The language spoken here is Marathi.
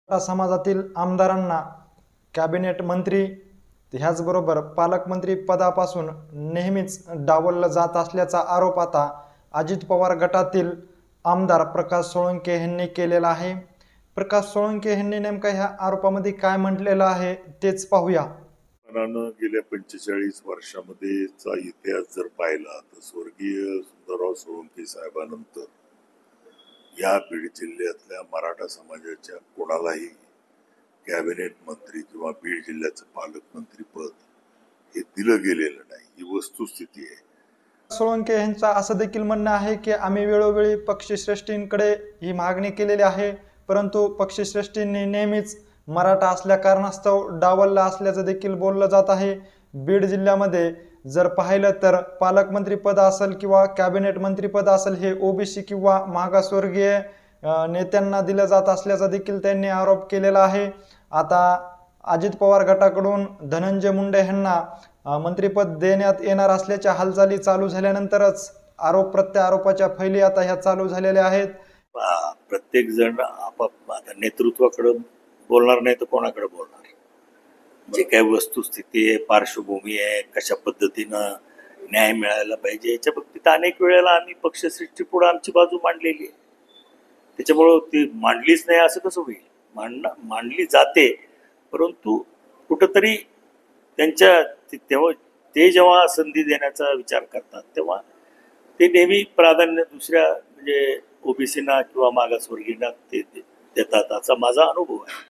समाजातील आमदारांना कॅबिनेट मंत्री ह्याचबरोबर पालकमंत्री पदापासून नेहमीच डावललं जात असल्याचा आरोप आता अजित पवार गटातील आमदार प्रकाश सोळंके यांनी केलेला आहे। प्रकाश सोळंके यांनी नेमका ह्या आरोपामध्ये काय म्हटलेलं आहे तेच पाहूया। गेल्या 45 वर्षामध्येचा इतिहास जर पाहिला तर स्वर्गीय सुंदरराव सोळंके साहेबांनंतर या बीड जिल्ह्यातल्या मराठा समाजाच्या कोणालाही कॅबिनेट मंत्री किंवा बीड जिल्ह्याचं पालकमंत्री पद हे दिलं गेलेलं नाही, ही वस्तुस्थिती आहे। सोळंके यांचं असं देखील म्हणणं आहे की आम्ही वेळोवेळी पक्षश्रेष्ठींकडे ही मागणी केलेली आहे, परंतु पक्षश्रेष्ठींनी नेहमीच मराठा असल्या कारणास्तव डावललं असल्याचं देखील बोललं जात आहे। बीड जिल्ह्यामध्ये जर पाहिलं तर पालकमंत्री पद असेल किंवा कॅबिनेट मंत्रीपद असेल हे ओबीसी किंवा मागासवर्गीय नेत्यांना दिलं जात असल्याचा देखील त्यांनी आरोप केलेला आहे। आता अजित पवार गटाकडून धनंजय मुंडे यांना मंत्रिपद देण्यात येणार असल्याच्या हालचाली चालू झाल्यानंतरच आरोप प्रत्यारोपाच्या फैली आता ह्या चालू झालेल्या आहेत। प्रत्येक जण आता नेतृत्वाकडे बोलणार नाही तर कोणाकडे बोलणार? जे काही वस्तुस्थिती आहे, पार्श्वभूमी आहे, कशा पद्धतीनं न्याय मिळायला पाहिजे याच्या बाबतीत अनेक वेळेला आम्ही पक्षश्रेष्ठी पुढे आमची बाजू मांडलेली आहे। त्याच्यामुळं ती मांडलीच नाही असं कसं होईल? मांडली जाते, परंतु कुठंतरी त्यांच्या तेव्हा ते जेव्हा संधी देण्याचा विचार करतात तेव्हा ते नेहमी प्राधान्य दुसऱ्या म्हणजे ओबीसीना किंवा मागासवर्गीयांना ते देतात, असा माझा अनुभव आहे।